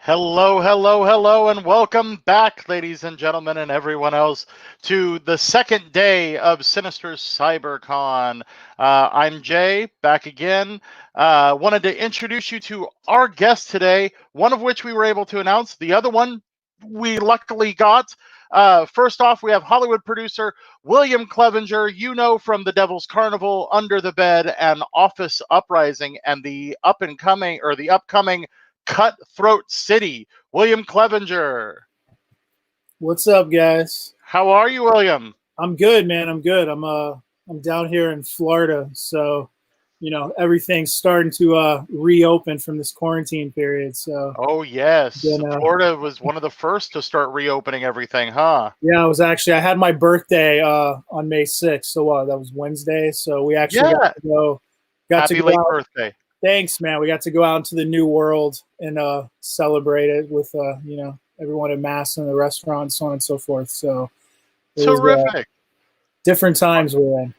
Hello, hello, hello, and welcome back, ladies and gentlemen, and everyone else, to the second day of Sinister CyberCon. I'm Jay, back again. Wanted to introduce you to our guests today, one of which we were able to announce, the other one we luckily got. First off, we have Hollywood producer William Clevinger, you know from The Devil's Carnival, Under the Bed, and Office Uprising, and the upcoming Cutthroat City. William Clevinger. What's up, guys? How are you, William? I'm good, man. I'm good. I'm down here in Florida, so everything's starting to reopen from this quarantine period. So oh yes, Florida was one of the first to start reopening everything, huh? Yeah, I had my birthday on May 6th, so that was Wednesday. So we actually got to go. Happy late birthday! Thanks, man. We got to go out into the new world and celebrate it with everyone in mass in the restaurant, so on and so forth. So terrific. Different times we're in.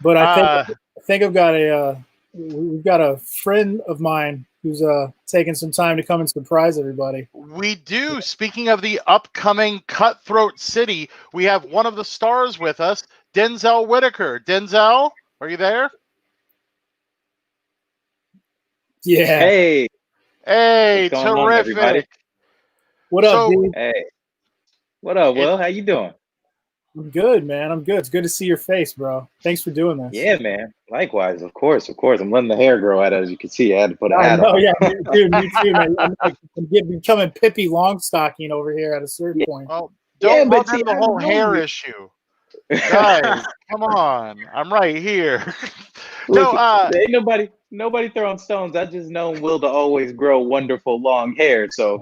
But I think we've got a friend of mine who's taking some time to come and surprise everybody. We do. Speaking of the upcoming Cutthroat City, we have one of the stars with us, Denzel Whitaker. Denzel, are you there? Yeah. Hey, terrific. What up, dude? Hey, what up, Will? How you doing? I'm good, man. I'm good. It's good to see your face, bro. Thanks for doing this. Yeah, man. Likewise, of course. I'm letting the hair grow out, as you can see. I had to put a hat on. Yeah, dude, me too, man. I'm becoming Pippi Longstocking over here at a certain point. Oh, don't bump in the whole hair issue. Guys, come on. I'm right here. Listen, ain't nobody throwing stones. I just know Will to always grow wonderful long hair. So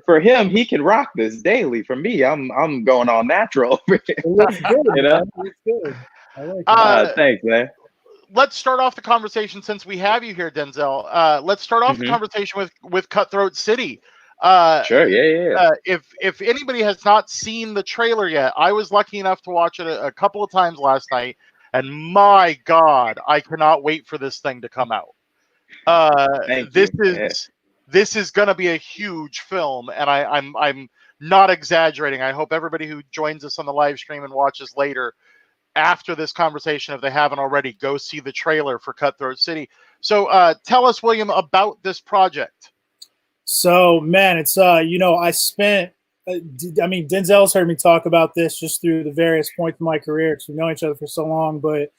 for him, he can rock this daily. For me, I'm going all natural over here. It looks good, you know? It looks good. I like it. Thanks, man. Let's start off the conversation since we have you here, Denzel. Let's start off the conversation with Cutthroat City. Sure, yeah. If anybody has not seen the trailer yet, I was lucky enough to watch it a couple of times last night, and my God, I cannot wait for this thing to come out. This is going to be a huge film, and I'm not exaggerating. I hope everybody who joins us on the live stream and watches later, after this conversation, if they haven't already, go see the trailer for Cutthroat City. So tell us, William, about this project. So, man, it's, I spent, Denzel's heard me talk about this just through the various points of my career because we've known each other for so long. But,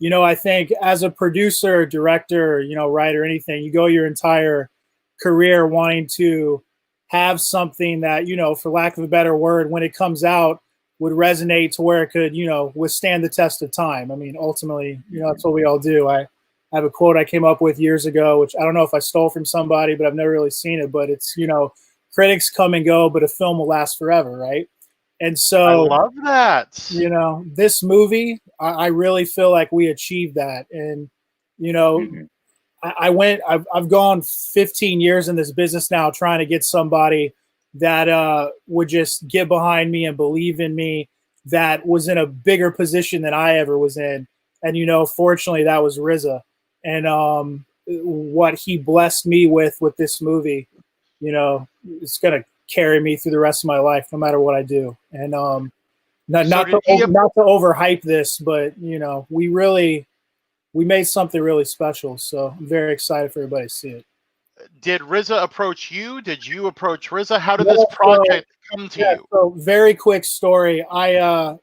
I think as a producer, director, writer, anything, you go your entire career wanting to have something that, for lack of a better word, when it comes out, would resonate to where it could, withstand the test of time. I mean, ultimately, that's what we all do. I have a quote I came up with years ago, which I don't know if I stole from somebody, but I've never really seen it. But it's, critics come and go, but a film will last forever, right? And so I love that. This movie, I really feel like we achieved that. And, I've gone 15 years in this business now trying to get somebody that would just get behind me and believe in me, that was in a bigger position than I ever was in. And, fortunately, that was RZA. And what he blessed me with this movie, it's going to carry me through the rest of my life, no matter what I do. And not to overhype this, but, we made something really special. So I'm very excited for everybody to see it. Did RZA approach you? Did you approach RZA? How did this project come to you? So very quick story. I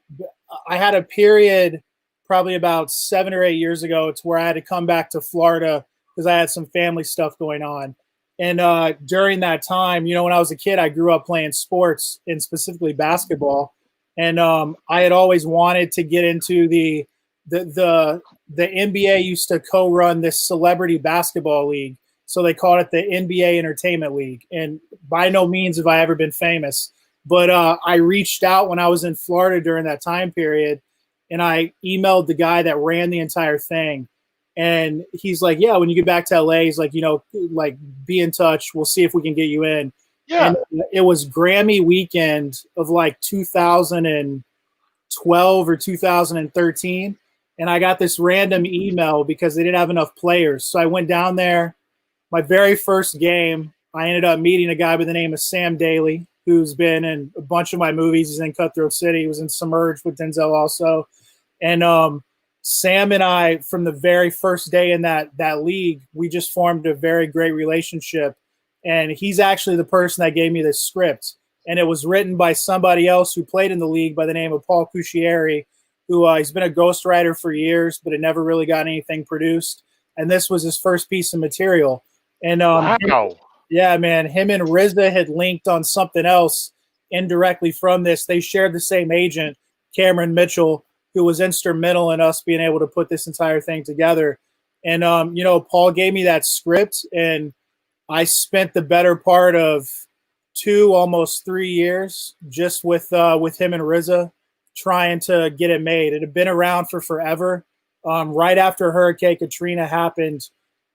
had a period probably about 7 or 8 years ago to where I had to come back to Florida because I had some family stuff going on. And during that time, when I was a kid, I grew up playing sports and specifically basketball. And I had always wanted to get into the NBA used to co-run this celebrity basketball league. So they called it the NBA Entertainment League. And by no means have I ever been famous. But I reached out when I was in Florida during that time period. And I emailed the guy that ran the entire thing. And he's like, yeah, when you get back to LA, he's like, be in touch. We'll see if we can get you in. Yeah. And it was Grammy weekend of like 2012 or 2013. And I got this random email because they didn't have enough players. So I went down there. My very first game, I ended up meeting a guy by the name of Sam Daly, who's been in a bunch of my movies. He's in Cutthroat City. He was in Submerged with Denzel also. And Sam and I, from the very first day in that league, we just formed a very great relationship. And he's actually the person that gave me this script. And it was written by somebody else who played in the league by the name of Paul Cucchieri, who he's been a ghostwriter for years, but it never really got anything produced. And this was his first piece of material. And wow. Yeah, man, him and RZA had linked on something else indirectly from this. They shared the same agent, Cameron Mitchell, who was instrumental in us being able to put this entire thing together. And, Paul gave me that script, and I spent the better part of 2, almost 3 years just with him and RZA trying to get it made. It had been around for forever. Right after Hurricane Katrina happened,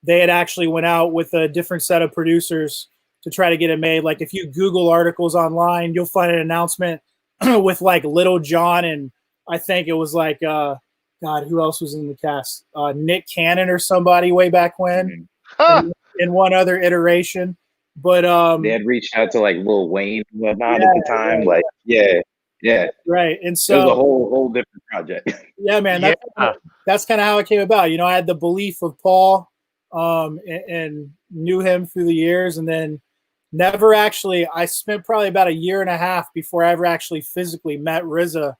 they had actually went out with a different set of producers to try to get it made. Like if you Google articles online, you'll find an announcement with like Little John, and I think it was like, God, who else was in the cast? Nick Cannon or somebody way back when, in one other iteration. But they had reached out to like Lil Wayne and whatnot at the time. Yeah. Right. And so it was a whole different project. Yeah, man. That's kind of how it came about. I had the belief of Paul and knew him through the years, and then never actually, I spent probably about 1.5 years before I ever actually physically met RZA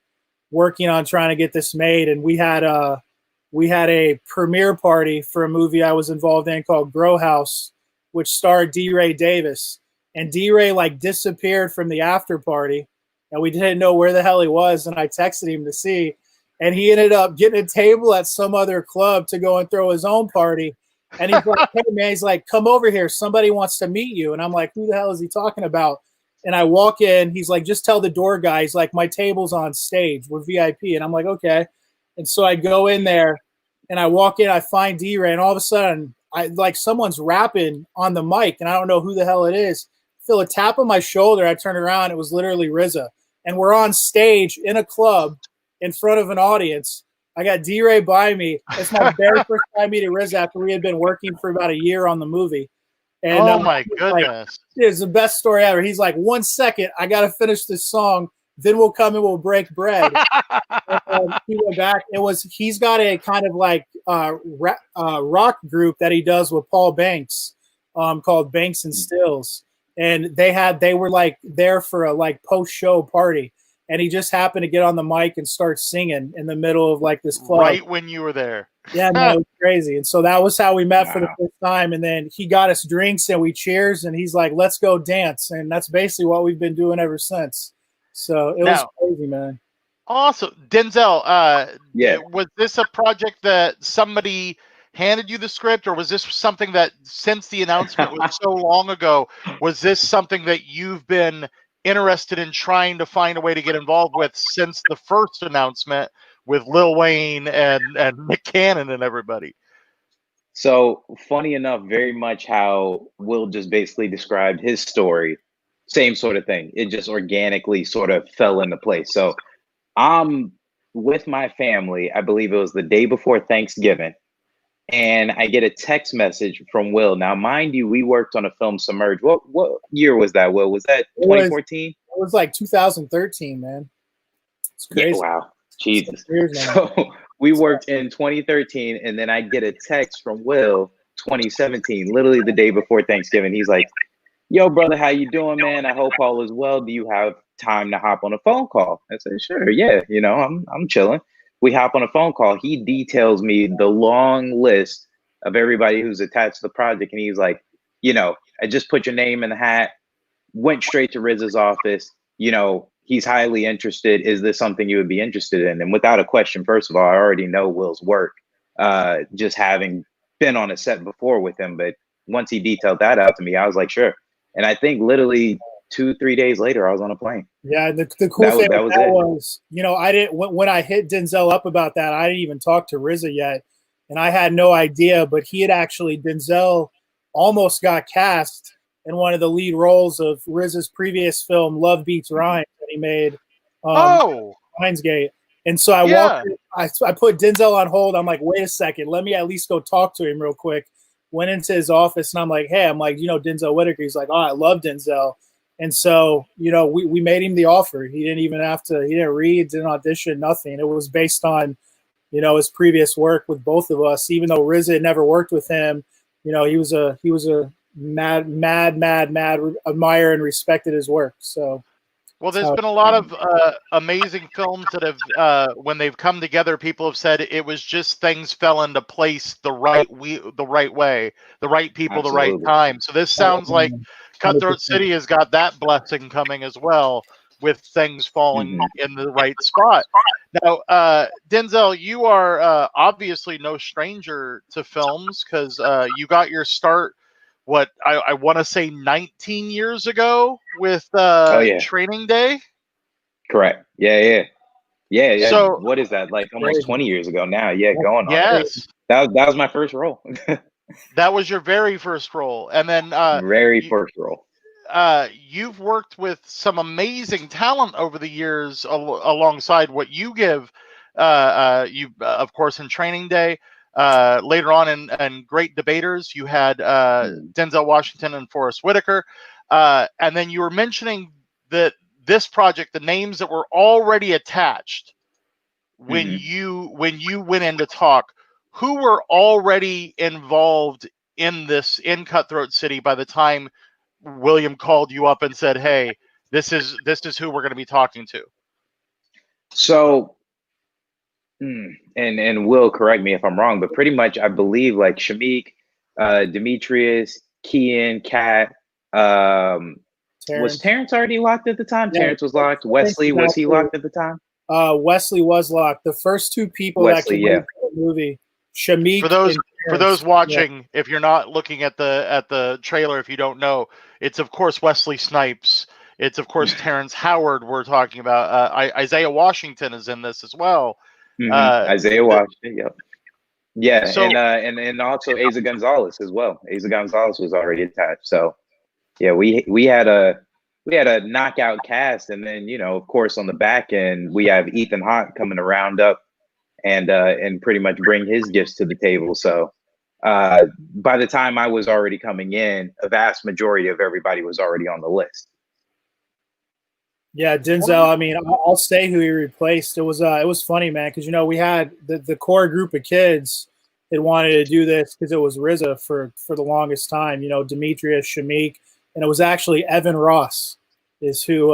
working on trying to get this made. And we had a premiere party for a movie I was involved in called Grow House, which starred D. Ray Davis. And D. Ray like disappeared from the after party, and we didn't know where the hell he was. And I texted him to see, and he ended up getting a table at some other club to go and throw his own party. And he's like, hey, man, he's like, come over here. Somebody wants to meet you. And I'm like, who the hell is he talking about? And I walk in. He's like, just tell the door guy. He's like, my table's on stage. We're VIP. And I'm like, okay. And so I go in there, and I walk in. I find D-Ray, and all of a sudden, someone's rapping on the mic, and I don't know who the hell it is. Feel a tap on my shoulder. I turn around. It was literally RZA. And we're on stage in a club in front of an audience. I got D-Ray by me. It's my very first time meeting RZA after we had been working for about 1 year on the movie. And oh my goodness. Like, it's the best story ever. He's like, 1 second, I got to finish this song. Then we'll come and we'll break bread. And, he went back. He's got a kind of like rock group that he does with Paul Banks called Banks and Stills. And they were like there for a like post-show party. And he just happened to get on the mic and start singing in the middle of like this club. Right when you were there. Yeah, man, it was crazy. And so that was how we met for the first time. And then he got us drinks and we cheers, and he's like, let's go dance. And that's basically what we've been doing ever since. So it was crazy, man. Awesome. Denzel, was this a project that somebody handed you the script, or was this something that, since the announcement was so long ago, was this something that you've been interested in trying to find a way to get involved with since the first announcement with Lil Wayne and Nick Cannon and everybody? So funny enough, very much how Will just basically described his story, same sort of thing. It just organically sort of fell into place. So I'm with my family, I believe it was the day before Thanksgiving, and I get a text message from Will. Now, mind you, we worked on a film, Submerged. What year was that, Will? Was that 2014? It was like 2013, man. It's crazy. Yeah, wow. Jesus. So we worked in 2013, and then I get a text from Will 2017, literally the day before Thanksgiving. He's like, yo, brother, how you doing, man? I hope all is well. Do you have time to hop on a phone call? I said, sure, yeah. I'm chilling. We hop on a phone call. He details me the long list of everybody who's attached to the project. And he's like, I just put your name in the hat, went straight to RZA's office. He's highly interested. Is this something you would be interested in? And without a question, first of all, I already know Will's work, just having been on a set before with him. But once he detailed that out to me, I was like, sure. And I think literally 2-3 days later, I was on a plane. Yeah, the cool thing was, I didn't, when I hit Denzel up about that, I didn't even talk to RZA yet, and I had no idea. But Denzel almost got cast in one of the lead roles of RZA's previous film, Love Beats Rhyme, that he made. Lionsgate. And so I put Denzel on hold. I'm like, wait a second, let me at least go talk to him real quick. went into his office, and I'm like, hey, Denzel Whitaker. He's like, oh, I love Denzel. And so, we made him the offer. He didn't even he didn't read, didn't audition, nothing. It was based on, his previous work with both of us. Even though RZA had never worked with him, he was a mad admire and respected his work. So, well, there's been a lot of amazing films that have, when they've come together, people have said it was just things fell into place the right way, the right people, Absolutely. the right time. So this sounds like Cutthroat 100%. City has got that blessing coming as well, with things falling in the right spot. Now, Denzel, you are obviously no stranger to films, because you got your start, what I want to say 19 years ago with Training Day. Correct. Yeah. So what is that, like almost 20 years ago now? Yeah, going on. yes, that was my first role. that was your very first role, and then first role. You've worked with some amazing talent over the years, alongside what you give. You of course in Training Day. Later on in Great Debaters, you had Denzel Washington and Forrest Whitaker, and then you were mentioning that this project, the names that were already attached when you went in to talk, who were already involved in Cutthroat City by the time William called you up and said, "Hey, this is who we're going to be talking to." So, and Will correct me if I'm wrong, but pretty much I believe like Shamik, Demetrius, Kian, Kat, was Terrence already locked at the time? Yeah. Terrence was locked. Wesley, was he locked at the time? Wesley was locked. The first two people that came into the movie, Shamik. For those watching, if you're not looking at the trailer, if you don't know, it's of course Wesley Snipes. It's of course Terrence Howard. We're talking about Isaiah Washington is in this as well. Isaiah Washington, yep. Yeah, so, and also Asa Gonzalez as well. Asa Gonzalez was already attached. So yeah, we had a knockout cast, and then of course on the back end we have Ethan Hawke coming to round up and pretty much bring his gifts to the table. So by the time I was already coming in, a vast majority of everybody was already on the list. Yeah, Denzel. I mean, I'll say who he replaced. It was funny, man, because we had the core group of kids that wanted to do this because it was RZA for the longest time. Demetrius, Shamik, and it was actually Evan Ross, is who.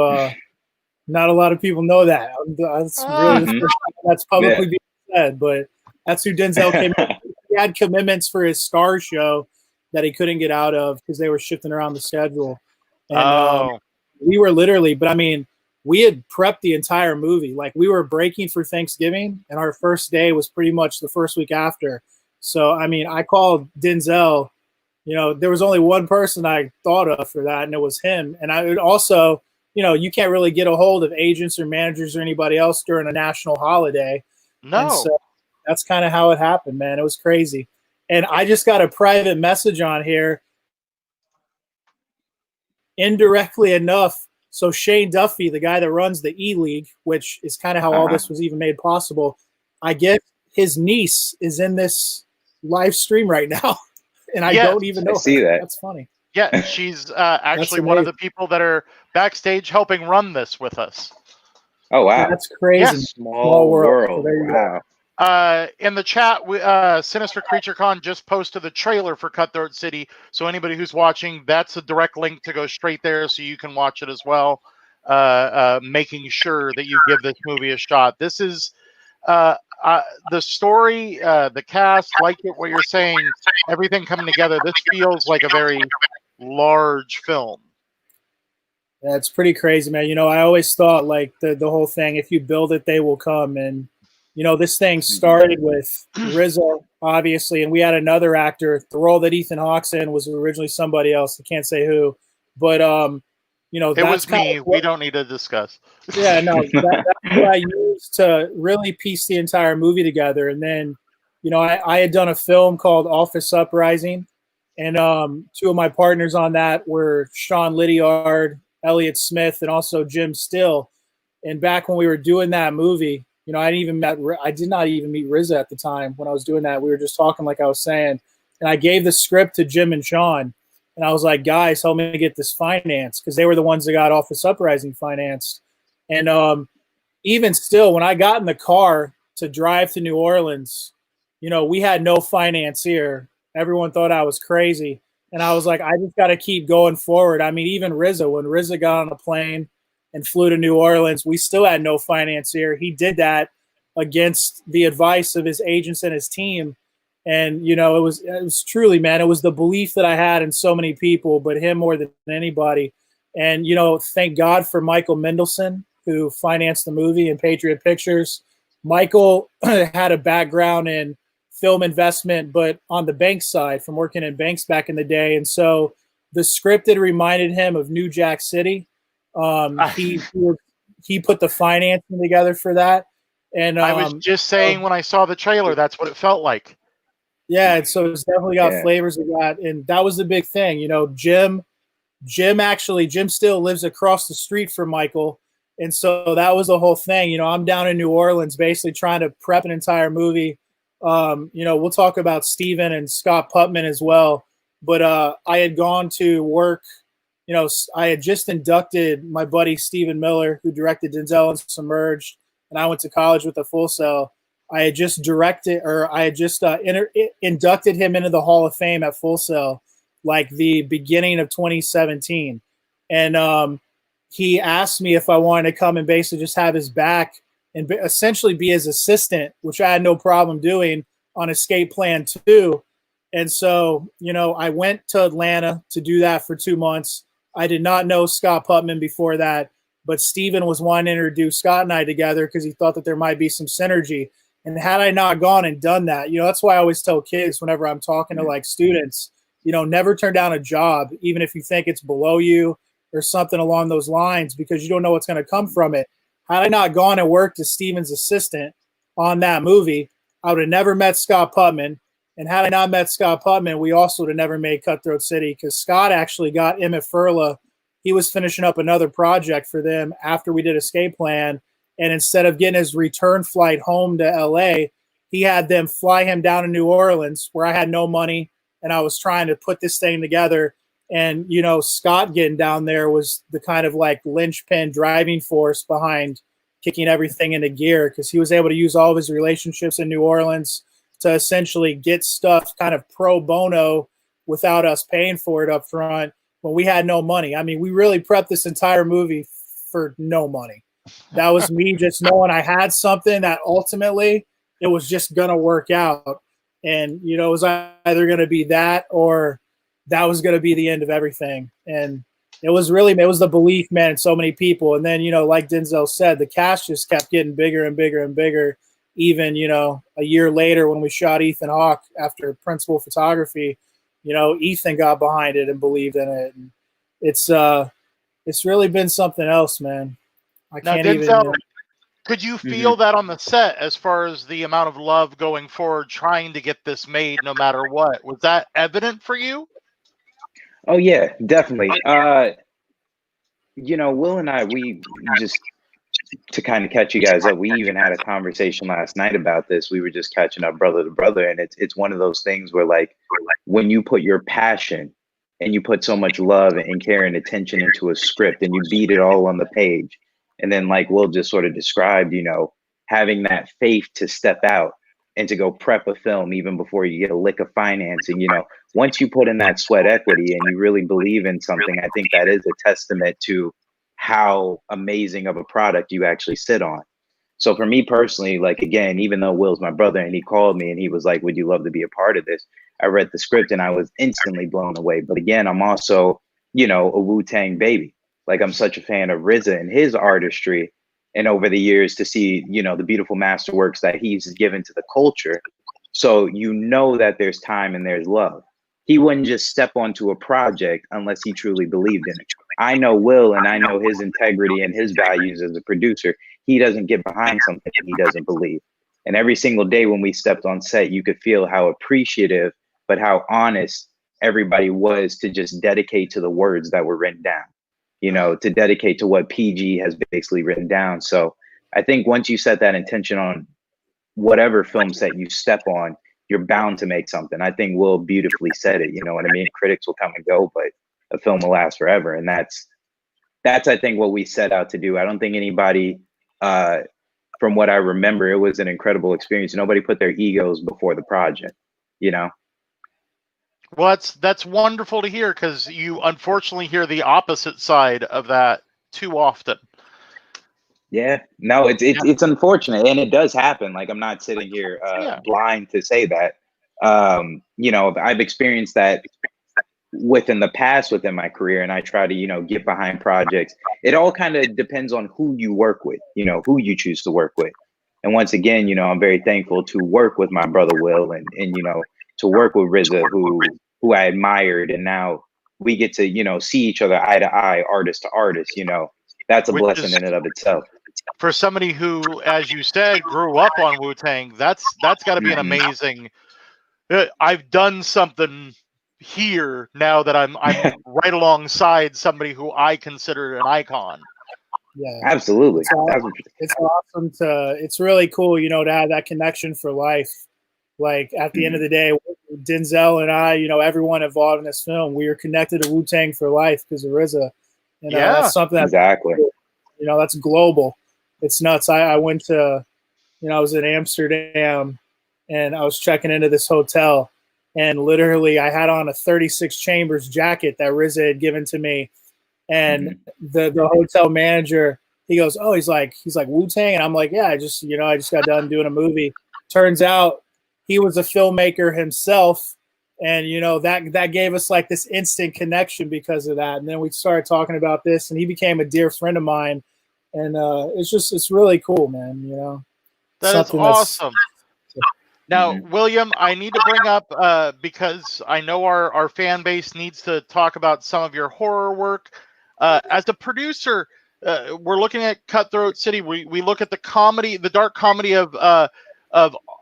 Not a lot of people know that. That's really the first time that's publicly being said, but that's who Denzel came in. He had commitments for his Star show that he couldn't get out of because they were shifting around the schedule. And we were literally, but I mean, we had prepped the entire movie. Like, we were breaking for Thanksgiving, and our first day was pretty much the first week after. So, I mean, I called Denzel. There was only one person I thought of for that, and it was him. And I would also, you can't really get a hold of agents or managers or anybody else during a national holiday. No. And so that's kind of how it happened, man. It was crazy. And I just got a private message on here, indirectly enough. So Shane Duffy, the guy that runs the E-League, which is kind of how all this was even made possible, I guess his niece is in this live stream right now. And I don't even know. I see that. That's funny. Yeah, she's actually one of the people that are backstage helping run this with us. Oh, wow. That's crazy. Yeah. Small world. So wow. In the chat, Sinister Creature Con just posted the trailer for Cutthroat City. So anybody who's watching, that's a direct link to go straight there so you can watch it as well, making sure that you give this movie a shot. This is the story, the cast, like what you're saying, everything coming together. This feels like a very large film. Yeah, it's pretty crazy, man. I always thought like the whole thing, if you build it, they will come. And, this thing started with RZA, obviously, and we had another actor. The role that Ethan Hawke's in was originally somebody else. I can't say who, but, it was me. We don't need to discuss. Yeah, no, that's what I used to really piece the entire movie together. And then, I had done a film called Office Uprising, and two of my partners on that were Sean Lydiard, Elliott Smith, and also Jim Still. And back when we were doing that movie, I did not even meet RZA at the time when I was doing that. We were just talking, like I was saying. And I gave the script to Jim and Sean, and I was like, guys, help me get this financed, because they were the ones that got Office Uprising financed. And even still, when I got in the car to drive to New Orleans, we had no financier. Everyone thought I was crazy. And I was like, I just got to keep going forward. I mean, even RZA, when RZA got on a plane and flew to New Orleans, we still had no financier. He did that against the advice of his agents and his team. And, it was truly, man, it was the belief that I had in so many people, but him more than anybody. And, thank God for Michael Mendelsohn, who financed the movie and Patriot Pictures. Michael had a background in film investment, but on the bank side, from working in banks back in the day. And so the script had reminded him of New Jack City. He put the financing together for that. And I was just saying when I saw the trailer, that's what it felt like. Yeah, so it's definitely got flavors of that. And that was the big thing. Jim still lives across the street from Michael. And so that was the whole thing. I'm down in New Orleans basically trying to prep an entire movie. We'll talk about Steven and Scott Putman as well. But I had gone to work. I had just inducted my buddy Stephen Miller, who directed Denzel and Submerged, and I went to college with a Full Sail. I had just inducted him into the Hall of Fame at Full Sail, like the beginning of 2017. And he asked me if I wanted to come and basically just have his back and essentially be his assistant, which I had no problem doing on Escape Plan 2. And so, I went to Atlanta to do that for 2 months. I did not know Scott Putman before that, but Steven was wanting to introduce Scott and I together because he thought that there might be some synergy. And had I not gone and done that, that's why I always tell kids whenever I'm talking to like students, never turn down a job, even if you think it's below you or something along those lines, because you don't know what's going to come from it. Had I not gone and worked as Steven's assistant on that movie, I would have never met Scott Putman. And had I not met Scott Putman, we also would have never made Cutthroat City, because Scott actually got Emmett Furla. He was finishing up another project for them after we did Escape Plan. And instead of getting his return flight home to LA, he had them fly him down to New Orleans, where I had no money and I was trying to put this thing together. And, Scott getting down there was the kind of like linchpin driving force behind kicking everything into gear, because he was able to use all of his relationships in New Orleans to essentially get stuff kind of pro bono without us paying for it up front when we had no money. I mean, we really prepped this entire movie for no money. That was me just knowing I had something that ultimately it was just going to work out. And, it was either going to be that or that was going to be the end of everything. And it was the belief, man, in so many people. And then, like Denzel said, the cast just kept getting bigger and bigger and bigger. Even, a year later when we shot Ethan Hawke after principal photography, Ethan got behind it and believed in it. And it's really been something else, man. Denzel, could you feel that on the set as far as the amount of love going forward, trying to get this made no matter what? Was that evident for you? Oh, yeah, definitely. Will and I, we just, to kind of catch you guys up, we even had a conversation last night about this. We were just catching up brother to brother. And it's one of those things where, like, when you put your passion and you put so much love and care and attention into a script and you beat it all on the page, and then, like Will just sort of described, having that faith to step out and to go prep a film even before you get a lick of financing, once you put in that sweat equity and you really believe in something, I think that is a testament to how amazing of a product you actually sit on. So for me personally, like, again, even though Will's my brother and he called me and he was like, would you love to be a part of this? I read the script and I was instantly blown away. But again, I'm also, a Wu-Tang baby. Like, I'm such a fan of RZA and his artistry. And over the years to see, the beautiful masterworks that he's given to the culture. So that there's time and there's love. He wouldn't just step onto a project unless he truly believed in it. I know Will and I know his integrity and his values as a producer. He doesn't get behind something he doesn't believe. And every single day when we stepped on set, you could feel how appreciative, but how honest everybody was to just dedicate to the words that were written down, to dedicate to what PG has basically written down. So I think once you set that intention on whatever film set you step on, you're bound to make something. I think Will beautifully said it. You know what I mean? Critics will come and go, but a film will last forever. And that's I think what we set out to do. I don't think anybody, from what I remember, it was an incredible experience. Nobody put their egos before the project, you know? Well, that's wonderful to hear, because you unfortunately hear the opposite side of that too often. Yeah, no, it's unfortunate, and it does happen. Like, I'm not sitting here blind to say that. You know, I've experienced that within the past within my career, and I try to, you know, get behind projects. It all kind of depends on who you work with, you know, who you choose to work with. And once again, you know, I'm very thankful to work with my brother Will, and you know, to work with RZA, who I admired, and now we get to, you know, see each other eye to eye, artist to artist. You know, that's a blessing in and of itself. For somebody who, as you said, grew up on Wu-Tang, that's got to be an amazing. I've done something here now that I'm right alongside somebody who I consider an icon. Yeah, absolutely. It's awesome it's really cool, you know, to have that connection for life. Like, at the end of the day, Denzel and I, you know, everyone involved in this film, we are connected to Wu-Tang for life because of RZA. You know, that's something that's, exactly, you know, that's global. It's nuts. I went to, you know, I was in Amsterdam and I was checking into this hotel, and literally I had on a 36 Chambers jacket that RZA had given to me. And the hotel manager, he goes, oh, he's like Wu-Tang? And I'm like, yeah, I just got done doing a movie. Turns out he was a filmmaker himself. And, you know, that gave us like this instant connection because of that. And then we started talking about this, and he became a dear friend of mine. And it's really cool, man. You know, that is awesome. Now, William, I need to bring up, because I know our fan base needs to talk about some of your horror work. As a producer, we're looking at Cutthroat City. We look at the comedy, the dark comedy of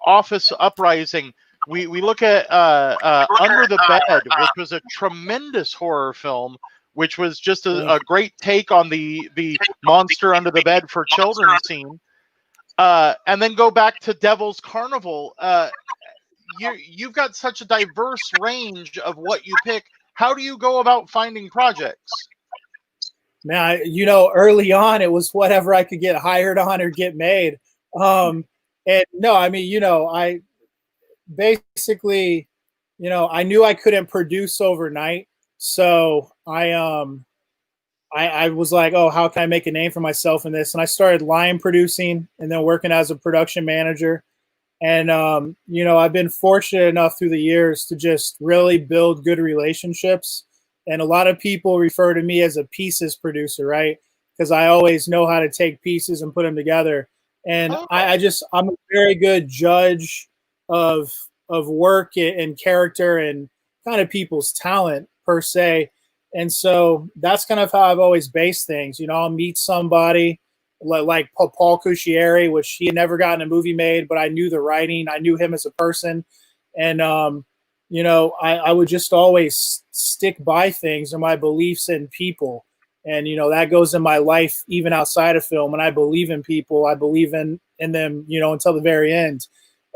Office Uprising. We look at Under the Bed, which was a tremendous horror film, which was just a great take on the monster under the bed for children scene. And then go back to Devil's Carnival. You've got such a diverse range of what you pick. How do you go about finding projects? Man, you know, early on it was whatever I could get hired on or get made. And no, I mean, you know, I basically, you know, I knew I couldn't produce overnight, so I was like, oh, how can I make a name for myself in this? And I started line producing and then working as a production manager. And, you know, I've been fortunate enough through the years to just really build good relationships. And a lot of people refer to me as a pieces producer, right? Because I always know how to take pieces and put them together. And I'm a very good judge of work and character and kind of people's talent per se. And so that's kind of how I've always based things. You know, I'll meet somebody like Paul Cuscieri, which he had never gotten a movie made, but I knew the writing. I knew him as a person. And, you know, I would just always stick by things and my beliefs in people. And, you know, that goes in my life, even outside of film. When I believe in people, I believe in them, you know, until the very end.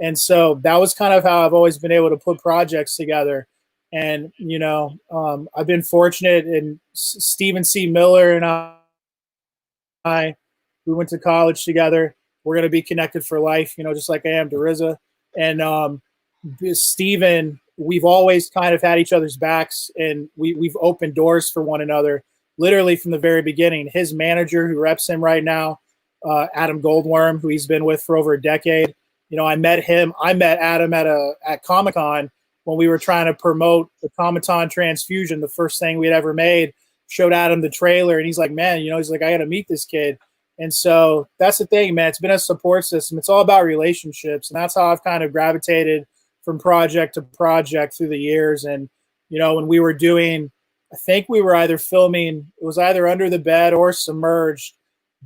And so that was kind of how I've always been able to put projects together. And, you know, I've been fortunate, and Stephen C. Miller and I, we went to college together. We're going to be connected for life, you know, just like I am to RZA. And Stephen, we've always kind of had each other's backs, and we've opened doors for one another, literally from the very beginning. His manager, who reps him right now, Adam Goldworm, who he's been with for over a decade. You know, I met Adam at Comic-Con when we were trying to promote the Comic-Con Transfusion, the first thing we had ever made. Showed Adam the trailer, and he's like, man, you know, he's like, I got to meet this kid. And so that's the thing, man. It's been a support system. It's all about relationships. And that's how I've kind of gravitated from project to project through the years. And, you know, when we were doing, I think we were either filming, it was either Under the Bed or Submerged.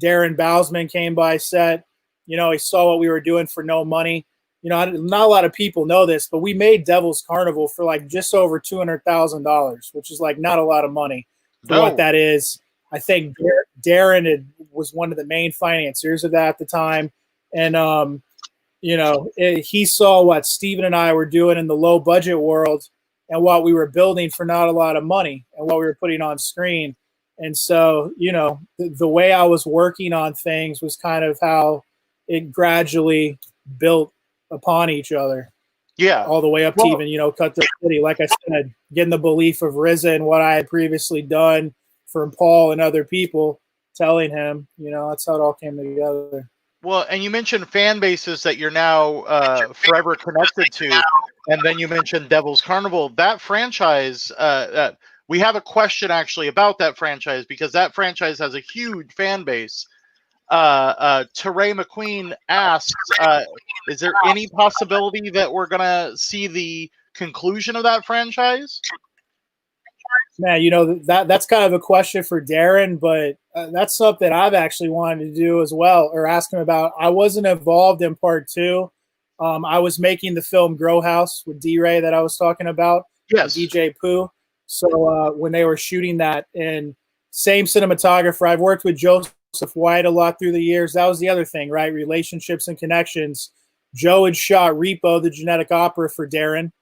Darren Bousman came by set. You know, he saw what we were doing for no money. You know, not a lot of people know this, but we made Devil's Carnival for like just over $200,000, which is like not a lot of money for what that is. I think Darren was one of the main financiers of that at the time. And, he saw what Steven and I were doing in the low budget world and what we were building for not a lot of money and what we were putting on screen. And so, the way I was working on things was kind of how it gradually built upon each other. Yeah. All the way up to even, Cut the City. Like I said, getting the belief of RZA and what I had previously done for Paul and other people, telling him, that's how it all came together. Well, and you mentioned fan bases that you're now forever connected to, and then you mentioned Devil's Carnival. That franchise, we have a question actually about that franchise because that franchise has a huge fan base. Teray McQueen asks, is there any possibility that we're going to see the conclusion of that franchise? Man, that's kind of a question for Darren, but that's something I've actually wanted to do as well, or ask him about. I wasn't involved in part 2. I was making the film Grow House with D-Ray that I was talking about. Yes. DJ Pooh. So when they were shooting that, and same cinematographer, I've worked with Joseph White a lot through the years. That was the other thing, right? Relationships and connections. Joe had shot Repo, the genetic opera, for Darren,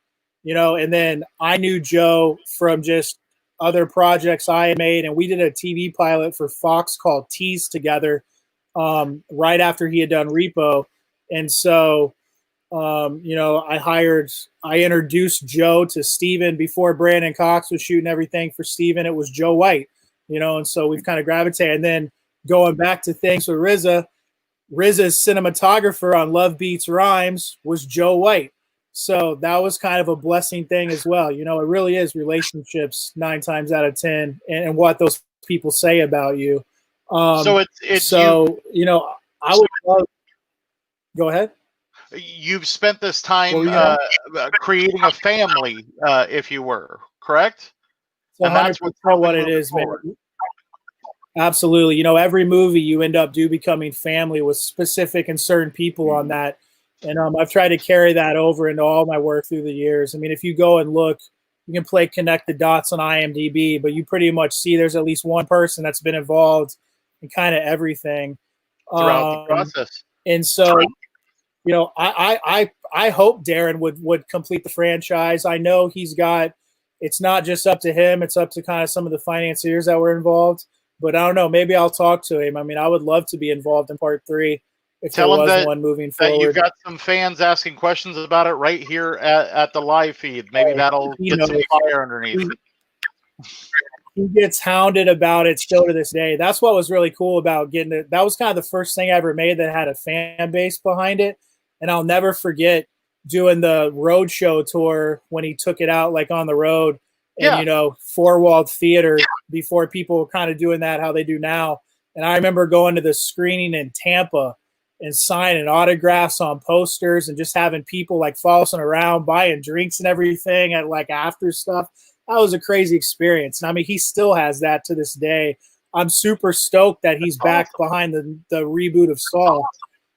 and then I knew Joe from just other projects I had made, and we did a TV pilot for Fox called Tease together right after he had done Repo. And so, I introduced Joe to Steven before Brandon Cox was shooting everything for Steven. It was Joe White, and so we've kind of gravitated. And then going back to things with RZA's cinematographer on Love Beats Rhymes was Joe White. So that was kind of a blessing thing as well. It really is relationships 9 times out of 10 and what those people say about you. So it's I would love, go ahead. You've spent this time creating a family, if you were, correct? So and that's what it is, man. Absolutely. Every movie you end up becoming family with specific and certain people on that. And I've tried to carry that over into all my work through the years. I mean, if you go and look, you can play connect the dots on IMDb, but you pretty much see there's at least one person that's been involved in kind of everything throughout the process. And so, I hope Darren would complete the franchise. I know it's not just up to him; it's up to kind of some of the financiers that were involved. But I don't know. Maybe I'll talk to him. I mean, I would love to be involved in part 3. If Tell there him was one moving forward. You've got some fans asking questions about it right here at the live feed. Maybe that'll get some fire underneath. He gets hounded about it still to this day. That's what was really cool about getting it. That was kind of the first thing I ever made that had a fan base behind it. And I'll never forget doing the roadshow tour when he took it out like on the road and, four-walled theater before people were kind of doing that how they do now. And I remember going to the screening in Tampa and signing autographs on posters and just having people like following around, buying drinks and everything at like after stuff. That was a crazy experience. And I mean, he still has that to this day. I'm super stoked that he's back behind the reboot of Saw.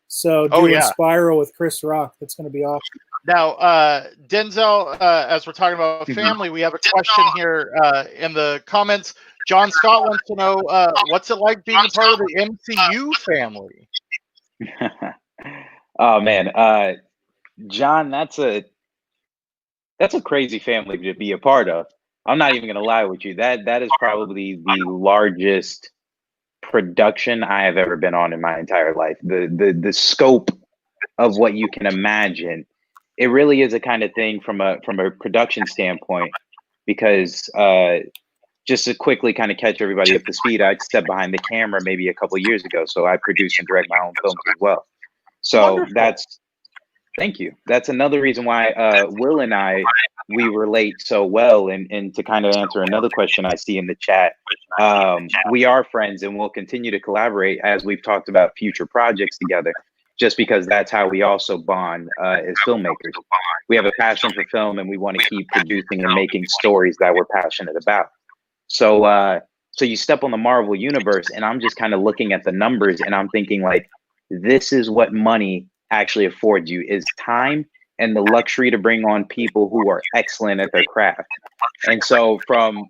So doing Spiral with Chris Rock, that's going to be awesome. Now, Denzel, as we're talking about family, we have a question here in the comments. John Scott wants to know, what's it like being a part of the MCU family? Oh man, John, that's a crazy family to be a part of. I'm not even gonna lie with you. That is probably the largest production I have ever been on in my entire life. The scope of what you can imagine, it really is a kind of thing from a production standpoint. Because just to quickly kind of catch everybody up to speed, I stepped behind the camera maybe a couple of years ago, so I produce and direct my own films as well. So wonderful. Thank you. That's another reason why Will and we relate so well. And to kind of answer another question I see in the chat, we are friends and we'll continue to collaborate as we've talked about future projects together, just because that's how we also bond as filmmakers. We have a passion for film and we want to keep producing and making stories that we're passionate about. So you step on the Marvel universe and I'm just kind of looking at the numbers and I'm thinking like, this is what money actually affords you, is time and the luxury to bring on people who are excellent at their craft. And so from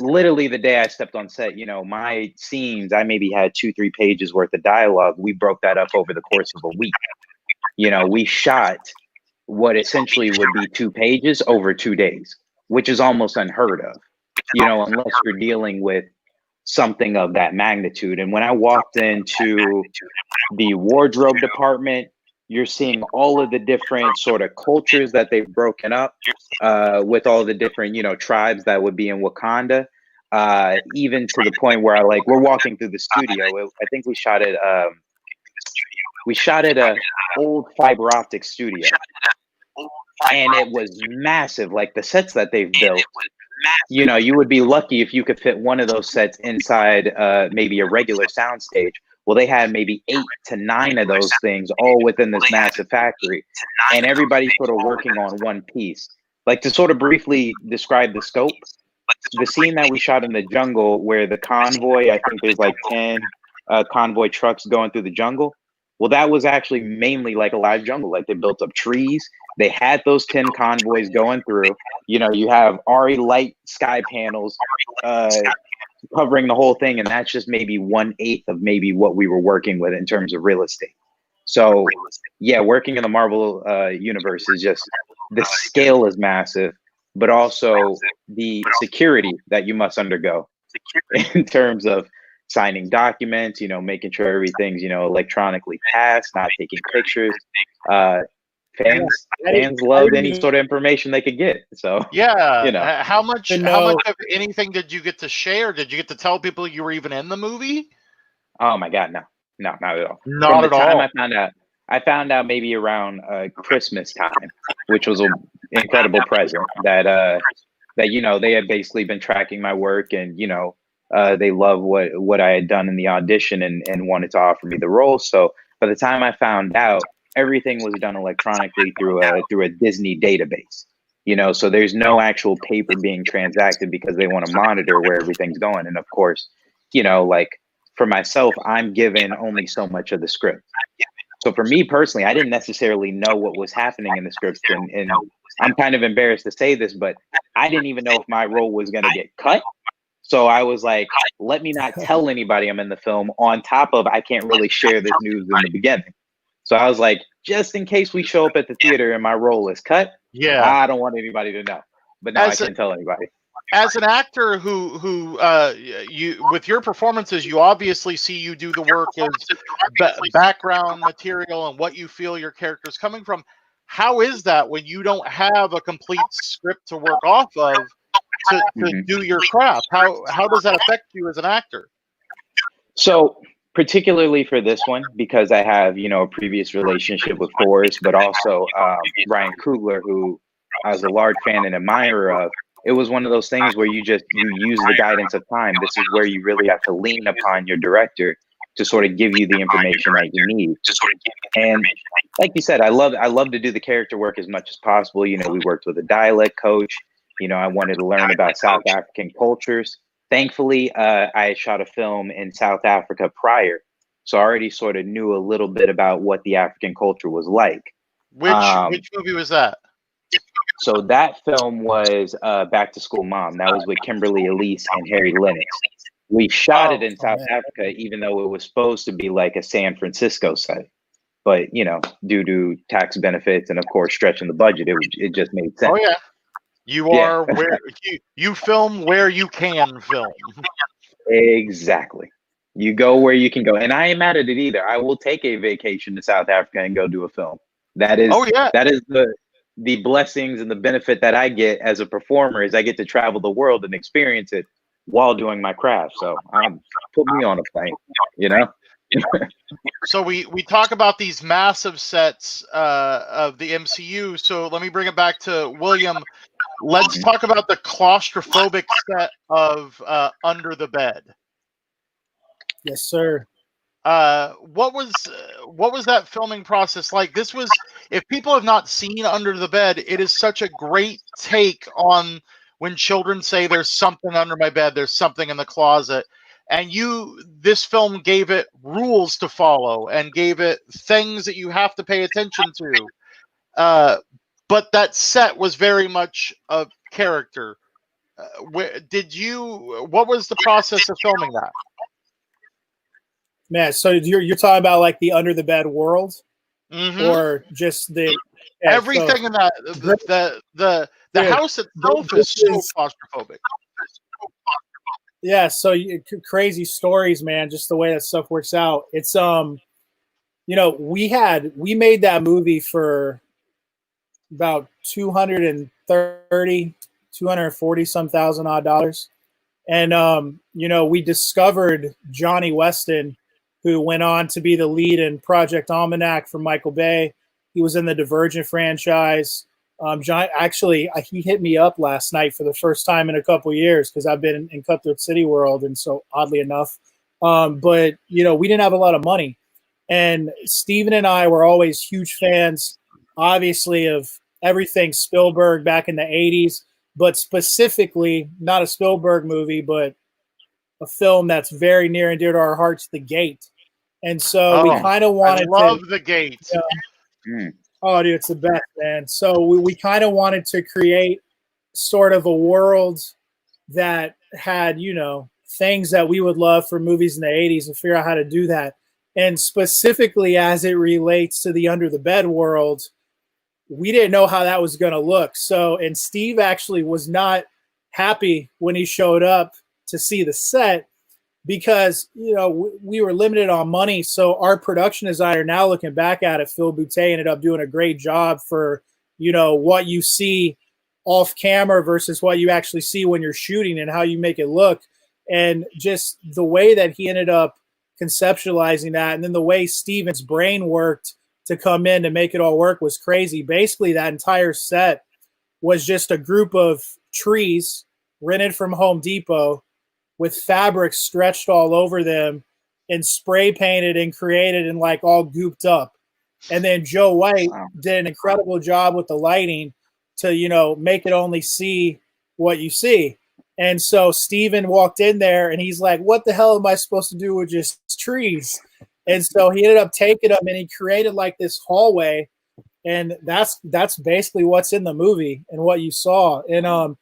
literally the day I stepped on set, my scenes, I maybe had 2-3 pages worth of dialogue. We broke that up over the course of a week. We shot what essentially would be 2 pages over 2 days, which is almost unheard of, unless you're dealing with something of that magnitude. And when I walked into the wardrobe department, you're seeing all of the different sort of cultures that they've broken up with all the different, tribes that would be in Wakanda. Even to the point where we're walking through the studio. I think we shot at a old fiber optic studio, and it was massive. Like the sets that they've built, you would be lucky if you could fit one of those sets inside maybe a regular soundstage. Well, they had maybe 8 to 9 of those things all within this massive factory, and everybody sort of working on one piece. Like, to sort of briefly describe the scope, the scene that we shot in the jungle where the convoy, I think there's like 10 convoy trucks going through the jungle. Well, that was actually mainly like a live jungle. Like, they built up trees. They had those 10 convoys going through. You have RE light sky panels covering the whole thing, and that's just maybe 1/8 of maybe what we were working with in terms of real estate. So, yeah, working in the Marvel universe is just, the scale is massive, but also the security that you must undergo in terms of signing documents, making sure everything's, electronically passed, not taking pictures. Fans loved any sort of information they could get. So yeah, how much of anything did you get to share? Did you get to tell people you were even in the movie? Oh my God, no, not at all. Not at all. I found out maybe around Christmas time, which was an incredible present that they had basically been tracking my work, and they loved what I had done in the audition and wanted to offer me the role. So by the time I found out, everything was done electronically through a Disney database. So there's no actual paper being transacted because they want to monitor where everything's going. And of course, for myself, I'm given only so much of the script. So for me personally, I didn't necessarily know what was happening in the script. And I'm kind of embarrassed to say this, but I didn't even know if my role was going to get cut. So I was like, let me not tell anybody I'm in the film, on top of I can't really share this news in the beginning. So I was like, just in case we show up at the theater and my role is cut, I don't want anybody to know. But now I can't tell anybody. As an actor who you, with your performances, you obviously see you do the work as background material and what you feel your character is coming from. How is that when you don't have a complete script to work off of to do your craft? How does that affect you as an actor? So particularly for this one, because I have, a previous relationship with Forrest, but also Ryan Coogler, who I was a large fan and admirer of. It was one of those things where you use the guidance of time. This is where you really have to lean upon your director to sort of give you the information that you need. And like you said, I love to do the character work as much as possible. We worked with a dialect coach. I wanted to learn about South African cultures. Thankfully, I shot a film in South Africa prior, so I already sort of knew a little bit about what the African culture was like. Which movie was that? So that film was Back to School Mom. That was with Kimberly Elise and Harry Lennox. We shot it in South Africa, even though it was supposed to be like a San Francisco set. But, due to tax benefits and, of course, stretching the budget, it just made sense. Oh, yeah. You are where you film where you can film. Exactly. You go where you can go. And I ain't mad at it either. I will take a vacation to South Africa and go do a film. That is the blessings and the benefit that I get as a performer, is I get to travel the world and experience it while doing my craft. So put me on a plane, So we talk about these massive sets of the MCU. So let me bring it back to William. Let's talk about the claustrophobic set of Under the Bed. Yes, sir. What was that filming process like? This was, if people have not seen Under the Bed, it is such a great take on when children say there's something under my bed, there's something in the closet. And this film gave it rules to follow and gave it things that you have to pay attention to. But that set was very much a character. What was the process of filming that? Man, so you're talking about like the Under the Bed world? or just the everything in that the house itself is so claustrophobic. Yeah, so crazy stories, man. Just the way that stuff works out. It's you know, we made that movie for about 240 some thousand odd dollars. And you know, we discovered Johnny Weston, who went on to be the lead in Project Almanac for Michael Bay. He was in the Divergent franchise. John, actually, he hit me up last night for the first time in a couple of years because I've been in Cutthroat City World, and so oddly enough, but you know, we didn't have a lot of money, and Steven and I were always huge fans, obviously, of everything Spielberg back in the '80s, but specifically not a Spielberg movie, but a film that's very near and dear to our hearts, The Gate. And so we kind of wanted The Gate. Oh, dude, it's the best, man. So we kind of wanted to create sort of a world that had, you know, things that we would love for movies in the 80s and figure out how to do that. And specifically as it relates to the Under the Bed world, we didn't know how that was going to look. So, and Steve actually was not happy when he showed up to see the set because, you know, we were limited on money. So our production designer, now looking back at it, Phil Boutte, ended up doing a great job for, you know, what you see off camera versus what you actually see when you're shooting and how you make it look. And just the way that he ended up conceptualizing that, and then the way Steven's brain worked to come in to make it all work was crazy. Basically, that entire set was just a group of trees rented from Home Depot with fabric stretched all over them and spray painted and created and like all gooped up. And then Joe White did an incredible job with the lighting to, you know, make it only see what you see. And so Steven walked in there and he's like, what the hell am I supposed to do with just trees? And so he ended up taking them and he created like this hallway. And that's basically what's in the movie and what you saw. And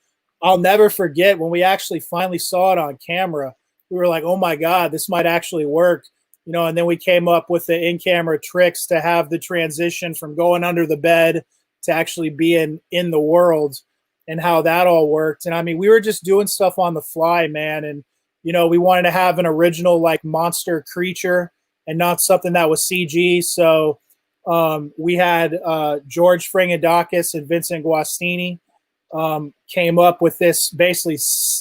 I'll never forget when we actually finally saw it on camera, we were like, oh my God, this might actually work. You know, and then we came up with the in-camera tricks to have the transition from going under the bed to actually being in the world and how that all worked. And I mean, we were just doing stuff on the fly, man. And, you know, we wanted to have an original like monster creature and not something that was CG. So we had George Frangidakis and Vincent Guastini came up with this basically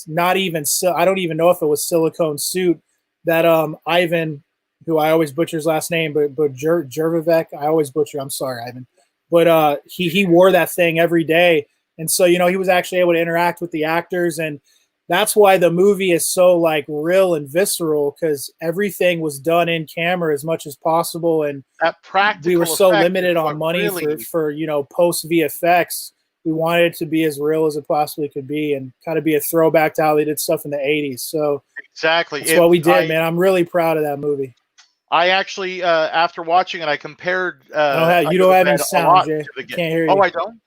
not even, I don't even know if it was silicone suit that Ivan, who I always butcher his last name, but Jervivek, I always butcher, I'm sorry, Ivan. But he wore that thing every day. And so, you know, he was actually able to interact with the actors. And that's why the movie is so like real and visceral, because everything was done in camera as much as possible. And that we were so limited on money for, you know, post VFX. We wanted it to be as real as it possibly could be and kind of be a throwback to how they did stuff in the 80s. So exactly, that's what we did, man. I'm really proud of that movie. I actually, after watching it, I compared. You don't have any sound, Jay. I can't hear you. Oh, I don't?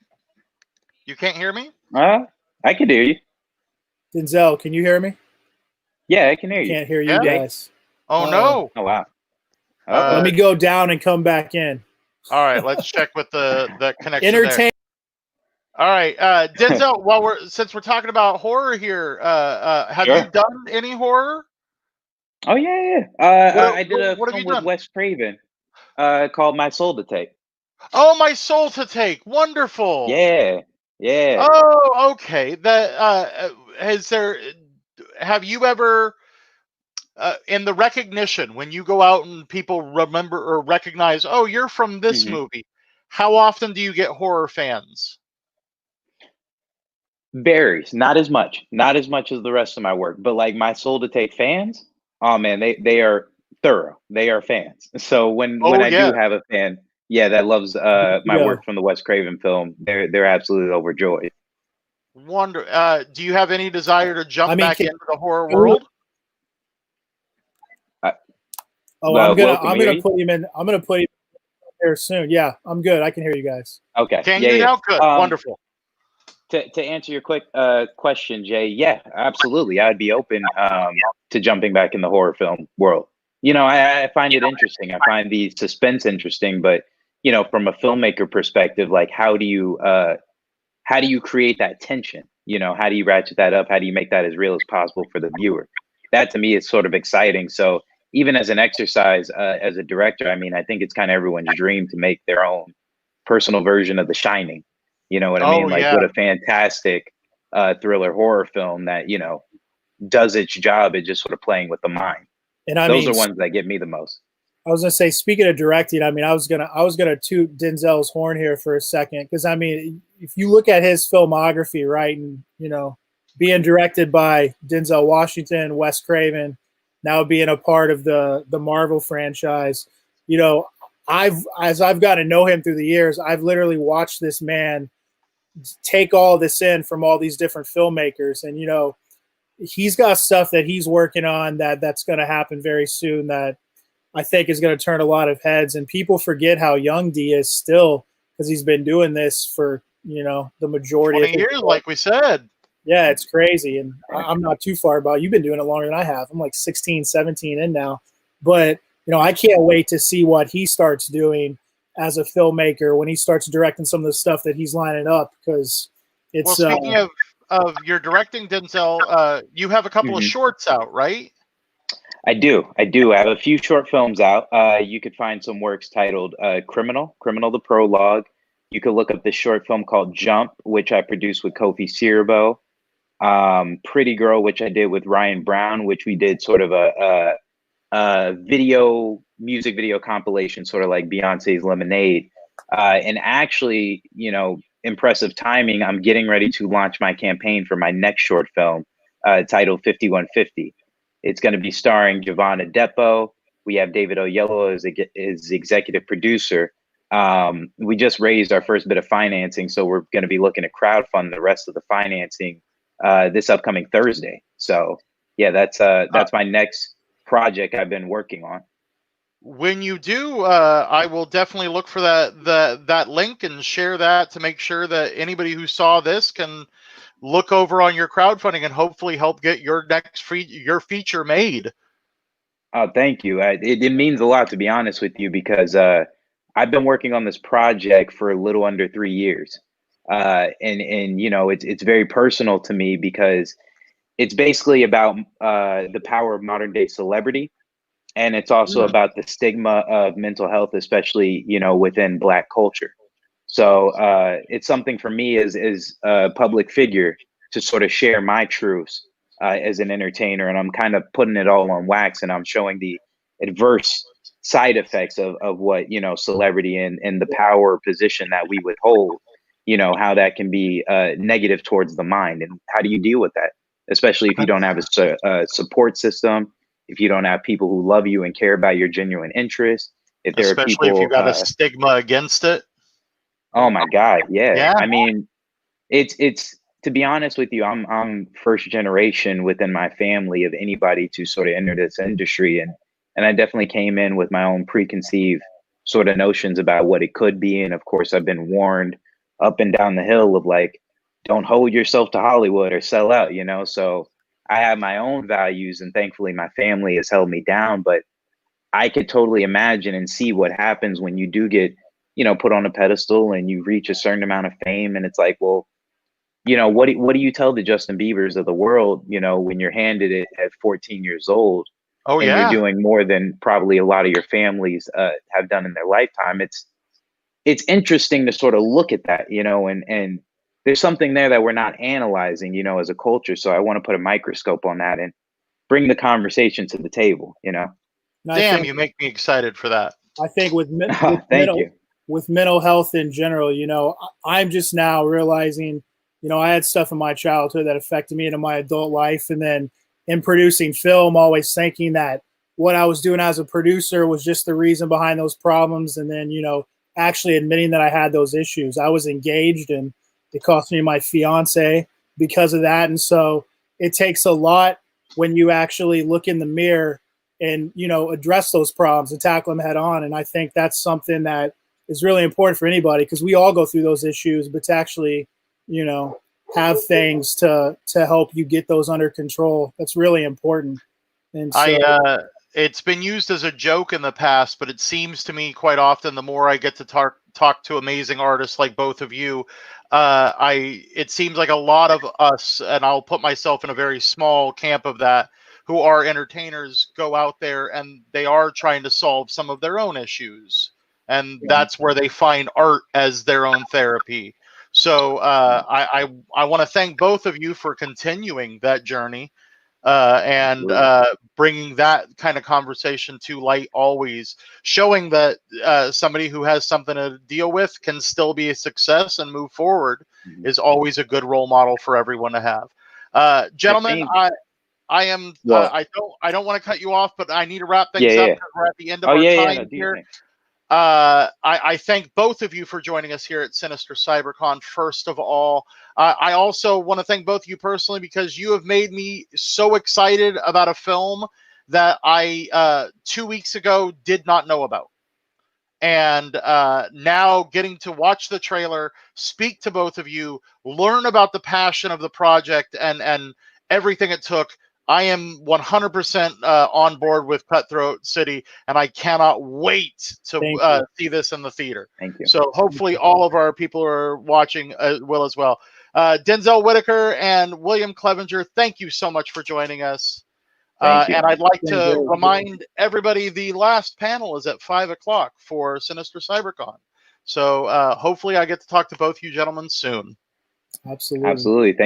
You can't hear me? I can hear you. Denzel, can you hear me? Yeah, I can hear you. Can't hear you guys. Oh, no. Oh, wow. Let me go down and come back in. All right, let's check with the connection Entertain. All right, Denzel, since we're talking about horror here, have you done any horror? Oh, yeah. I did a film with Wes Craven called My Soul to Take. Oh, My Soul to Take. Wonderful. Yeah. Oh, okay. Have you ever, in the recognition, when you go out and people remember or recognize, oh, you're from this movie, how often do you get horror fans? Varies. Not as much as the rest of my work, but like My Soul to Take fans, oh man, they are thorough. They are fans. So when I do have a fan, that loves my work from the Wes Craven film, they're absolutely overjoyed. Do you have any desire to jump back into the horror world? I'm gonna put him in. I'm gonna put him there soon. Yeah, I'm good. I can hear you guys. Okay. Can you now? Good. Wonderful. To answer your quick question, Jay, yeah, absolutely. I'd be open to jumping back in the horror film world. You know, I find it interesting. I find the suspense interesting, but from a filmmaker perspective, like how do you create that tension? How do you ratchet that up? How do you make that as real as possible for the viewer? That to me is sort of exciting. So even as an exercise, as a director, I mean, I think it's kind of everyone's dream to make their own personal version of The Shining. You know what I mean? Oh Like, yeah. what a fantastic thriller horror film that, does its job at just sort of playing with the mind. And I Those mean, are ones that get me the most. I was gonna say, speaking of directing, I mean, I was gonna toot Denzel's horn here for a second, because I mean, if you look at his filmography, right, and being directed by Denzel Washington, Wes Craven, now being a part of the Marvel franchise, as I've got to know him through the years, I've literally watched this man take all this in from all these different filmmakers, and he's got stuff that he's working on that's going to happen very soon that I think is going to turn a lot of heads. And people forget how young D is still, because he's been doing this for the majority 20 of years, like we said. Yeah, it's crazy. And I'm not too far about. You've been doing it longer than I have. I'm like 16, 17 in now. But I can't wait to see what he starts doing as a filmmaker when he starts directing some of the stuff that he's lining up, because it's. Well, speaking of your directing, Denzel, you have a couple of shorts out, right? I do. I have a few short films out. You could find some works titled Criminal the Prologue. You could look up this short film called Jump, which I produced with Kofi Siriboe. Pretty Girl, which I did with Ryan Brown, which we did sort of a music video compilation, sort of like Beyonce's Lemonade. And actually, impressive timing, I'm getting ready to launch my campaign for my next short film titled 5150. It's going to be starring Giovanna Depo. We have David Oyelowo as executive producer. We just raised our first bit of financing, so we're going to be looking to crowdfund the rest of the financing this upcoming Thursday. So yeah, that's my next project I've been working on. When you do, I will definitely look for that link and share that to make sure that anybody who saw this can look over on your crowdfunding and hopefully help get your next your feature made. Oh, thank you. It means a lot, to be honest with you, because I've been working on this project for a little under 3 years. And it's very personal to me, because it's basically about the power of modern day celebrity. And it's also about the stigma of mental health, especially, within Black culture. So it's something for me as a public figure to sort of share my truths as an entertainer. And I'm kind of putting it all on wax, and I'm showing the adverse side effects of what, celebrity and the power position that we would hold, how that can be negative towards the mind. And how do you deal with that? Especially if you don't have a support system, if you don't have people who love you and care about your genuine interests, if there Especially are people, if you got a stigma against it. Oh my God, yeah. I mean, it's to be honest with you, I'm first generation within my family of anybody to sort of enter this industry, and I definitely came in with my own preconceived sort of notions about what it could be, and of course I've been warned up and down the hill of like, don't hold yourself to Hollywood or sell out, So I have my own values, and thankfully my family has held me down. But I could totally imagine and see what happens when you do get, put on a pedestal and you reach a certain amount of fame. And it's like, well, what do you tell the Justin Biebers of the world, when you're handed it at 14 years old? Oh, and yeah. You're doing more than probably a lot of your families have done in their lifetime. It's interesting to sort of look at that, and there's something there that we're not analyzing, as a culture. So I want to put a microscope on that and bring the conversation to the table, Damn, you make me excited for that. I think with with mental health in general, I'm just now realizing, I had stuff in my childhood that affected me into my adult life. And then in producing film, always thinking that what I was doing as a producer was just the reason behind those problems. And then, actually admitting that I had those issues. I was engaged, and it cost me my fiance because of that. And so it takes a lot when you actually look in the mirror and, address those problems and tackle them head on. And I think that's something that is really important for anybody, because we all go through those issues, but to actually, have things to help you get those under control, that's really important. And so, it's been used as a joke in the past, but it seems to me quite often the more I get to talk to amazing artists like both of you, it seems like a lot of us, and I'll put myself in a very small camp of that, who are entertainers, go out there and they are trying to solve some of their own issues, and that's where they find art as their own therapy. So I want to thank both of you for continuing that journey. And bringing that kind of conversation to light, always showing that somebody who has something to deal with can still be a success and move forward is always a good role model for everyone to have. Gentlemen, I don't want to cut you off, but I need to wrap things up because we're at the end of our time here. I thank both of you for joining us here at Sinister CyberCon. First of all, I also want to thank both of you personally because you have made me so excited about a film that I 2 weeks ago did not know about. And now getting to watch the trailer, speak to both of you, learn about the passion of the project and everything it took. I am 100% on board with Cutthroat City, and I cannot wait to see this in the theater. Thank you. So hopefully all of our people who are watching will as well. Denzel Whitaker and William Clevinger, thank you so much for joining us. And I'd like to remind everybody the last panel is at 5 o'clock for Sinister CyberCon. So hopefully I get to talk to both you gentlemen soon. Absolutely. Absolutely. Thank you.